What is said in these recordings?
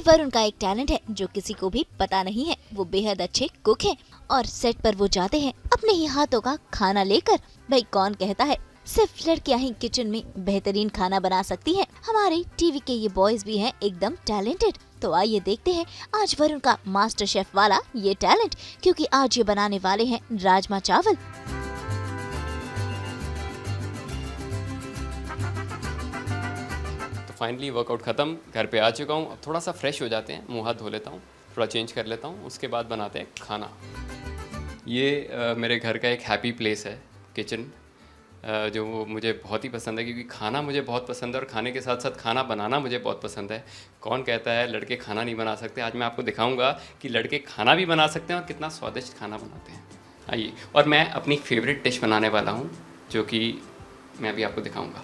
वरुण का एक टैलेंट है जो किसी को भी पता नहीं है। वो बेहद अच्छे कुक हैं और सेट पर वो जाते हैं अपने ही हाथों का खाना लेकर। भाई कौन कहता है सिर्फ लड़कियां ही किचन में बेहतरीन खाना बना सकती हैं। हमारे टीवी के ये बॉयज भी हैं एकदम टैलेंटेड। तो आइए देखते हैं आज वरुण का मास्टर शेफ वाला ये टैलेंट, क्योंकि आज ये बनाने वाले हैं राजमा चावल। फाइनली वर्कआउट ख़त्म, घर पे आ चुका हूँ। अब थोड़ा सा फ्रेश हो जाते हैं, मुंह हाथ धो लेता हूँ, थोड़ा चेंज कर लेता हूँ, उसके बाद बनाते हैं खाना। ये मेरे घर का एक हैप्पी प्लेस है किचन, जो मुझे बहुत ही पसंद है, क्योंकि खाना मुझे बहुत पसंद है और खाने के साथ साथ खाना बनाना मुझे बहुत पसंद है। कौन कहता है लड़के खाना नहीं बना सकते? आज मैं आपको दिखाऊंगा कि लड़के खाना भी बना सकते हैं और कितना स्वादिष्ट खाना बनाते हैं। आइए, और मैं अपनी फेवरेट डिश बनाने वाला हूँ, जो कि मैं अभी आपको दिखाऊँगा।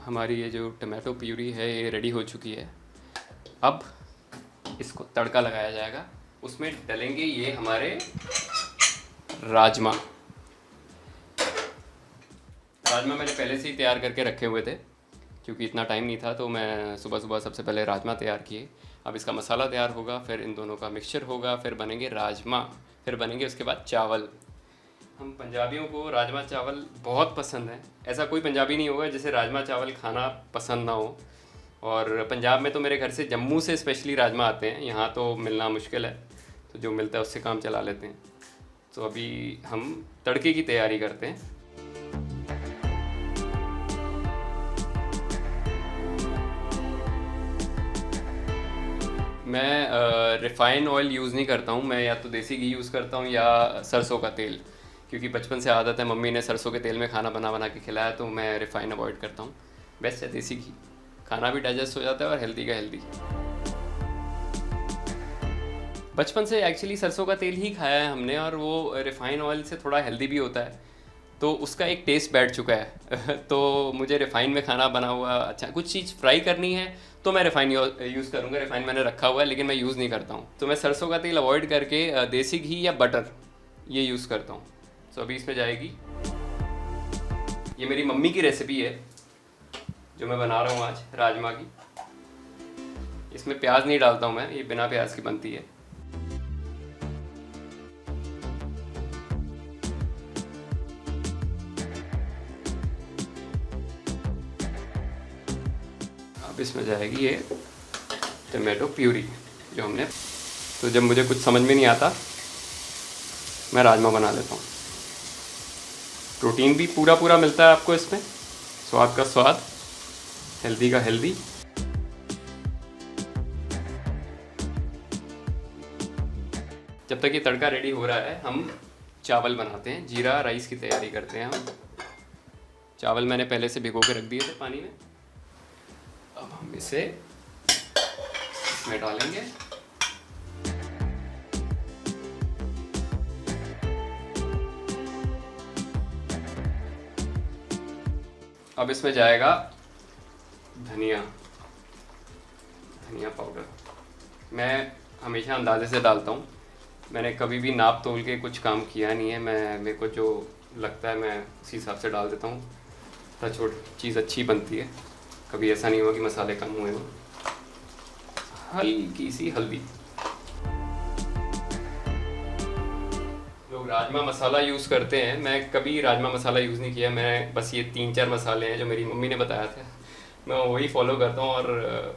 हमारी ये जो टमाटो प्यूरी है ये रेडी हो चुकी है। अब इसको तड़का लगाया जाएगा। उसमें डलेंगे ये हमारे राजमा। राजमा मैंने पहले से ही तैयार करके रखे हुए थे, क्योंकि इतना टाइम नहीं था, तो मैं सुबह सुबह सबसे पहले राजमा तैयार किए। अब इसका मसाला तैयार होगा, फिर इन दोनों का मिक्सचर होगा, फिर बनेंगे राजमा, फिर बनेंगे उसके बाद चावल। हम पंजाबियों को राजमा चावल बहुत पसंद है। ऐसा कोई पंजाबी नहीं होगा जिसे राजमा चावल खाना पसंद ना हो। और पंजाब में तो मेरे घर से जम्मू से स्पेशली राजमा आते हैं, यहाँ तो मिलना मुश्किल है, तो जो मिलता है उससे काम चला लेते हैं। तो अभी हम तड़के की तैयारी करते हैं। मैं रिफ़ाइन ऑयल यूज़ नहीं करता हूँ, मैं या तो देसी घी यूज़ करता हूँ या सरसों का तेल, क्योंकि बचपन से आदत है, मम्मी ने सरसों के तेल में खाना बना के खिलाया, तो मैं रिफ़ाइन अवॉइड करता हूँ। बेस्ट है देसी घी, खाना भी डाइजेस्ट हो जाता है और हेल्दी का हेल्दी। बचपन से एक्चुअली सरसों का तेल ही खाया है हमने, और वो रिफ़ाइन ऑयल से थोड़ा हेल्दी भी होता है, तो उसका एक टेस्ट बैठ चुका है। तो मुझे रिफ़ाइन में खाना बना हुआ अच्छा, कुछ चीज़ फ्राई करनी है तो मैं रिफ़ाइन यूज़ करूँगा। रिफ़ाइन मैंने रखा हुआ है, लेकिन मैं यूज़ नहीं करता हूँ। तो मैं सरसों का तेल अवॉइड करके देसी घी या बटर ये यूज़ करता हूँ। तो अभी इसमें जाएगी, ये मेरी मम्मी की रेसिपी है जो मैं बना रहा हूँ आज, राजमा की। इसमें प्याज नहीं डालता हूँ मैं, ये बिना प्याज की बनती है। अब इसमें जाएगी ये टमाटो प्यूरी जो हमने। तो जब मुझे कुछ समझ में नहीं आता, मैं राजमा बना लेता हूँ। प्रोटीन भी पूरा मिलता है आपको इसमें, स्वाद का स्वाद, हेल्दी का हेल्दी। जब तक ये तड़का रेडी हो रहा है, हम चावल बनाते हैं, जीरा राइस की तैयारी करते हैं हम। चावल मैंने पहले से भिगो के रख दिए थे पानी में। अब हम इसे इसमें डालेंगे। अब इसमें जाएगा धनिया पाउडर। मैं हमेशा अंदाजे से डालता हूँ, मैंने कभी भी नाप तोल के कुछ काम किया नहीं है। मेरे को जो लगता है मैं उसी हिसाब से डाल देता हूँ, ताकि चीज़ अच्छी बनती है। कभी ऐसा नहीं हुआ कि मसाले कम हुए हों। हल्की सी हल्दी। लोग राजमा मसाला यूज़ करते हैं, मैं कभी राजमा मसाला यूज़ नहीं किया। मैं बस ये 3-4 मसाले हैं जो मेरी मम्मी ने बताया था, मैं वही फॉलो करता हूँ और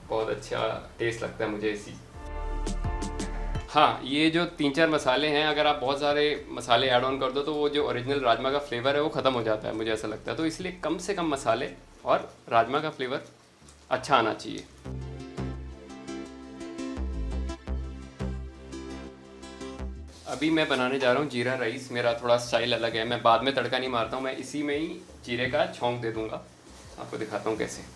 बहुत अच्छा टेस्ट लगता है मुझे इसी। हाँ, ये जो 3-4 मसाले हैं, अगर आप बहुत सारे मसाले ऐड ऑन कर दो तो वो जो ओरिजिनल राजमा का फ्लेवर है वो ख़त्म हो जाता है, मुझे ऐसा लगता है। तो इसलिए कम से कम मसाले और राजमा का फ्लेवर अच्छा आना चाहिए। अभी मैं बनाने जा रहा हूँ जीरा राइस। मेरा थोड़ा स्टाइल अलग है, मैं बाद में तड़का नहीं मारता हूँ, मैं इसी में ही जीरे का छौंक दे दूँगा। आपको दिखाता हूँ कैसे।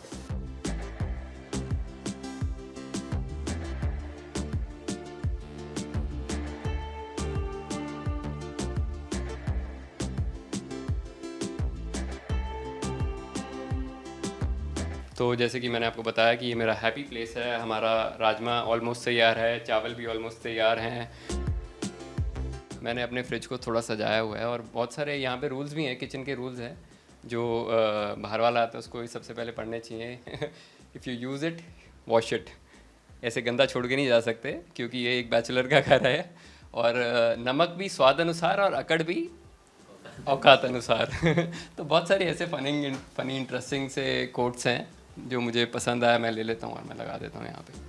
तो जैसे कि मैंने आपको बताया कि ये मेरा हैप्पी प्लेस है, हमारा राजमा ऑलमोस्ट तैयार है, चावल भी ऑलमोस्ट तैयार हैं। मैंने अपने फ्रिज को थोड़ा सजाया हुआ है और बहुत सारे यहाँ पे रूल्स भी हैं, किचन के रूल्स हैं जो बाहर वाला आता है उसको सबसे पहले पढ़ने चाहिए। If you use it wash it, ऐसे गंदा छोड़ के नहीं जा सकते क्योंकि ये एक बैचलर का घर है। और नमक भी स्वाद अनुसार और अकड़ भी औकात अनुसार। तो बहुत सारे ऐसे फनी इंटरेस्टिंग से कोट्स हैं जो मुझे पसंद आया, मैं ले लेता हूँ और मैं लगा देता हूँ यहाँ पे।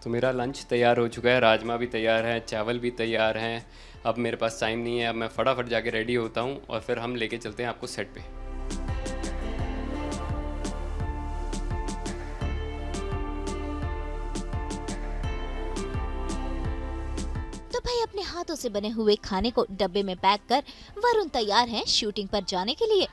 तो मेरा लंच तैयार हो चुका है, राजमा भी तैयार है, चावल भी तैयार हैं। अब मेरे पास टाइम नहीं है, अब मैं फटाफट जाके रेडी होता हूँ और फिर हम लेके चलते हैं आपको सेट पे। तो भाई अपने हाथों से बने हुए खाने को डब्बे में पैक कर वरुण तैयार हैं शूटिंग पर जाने के लिए।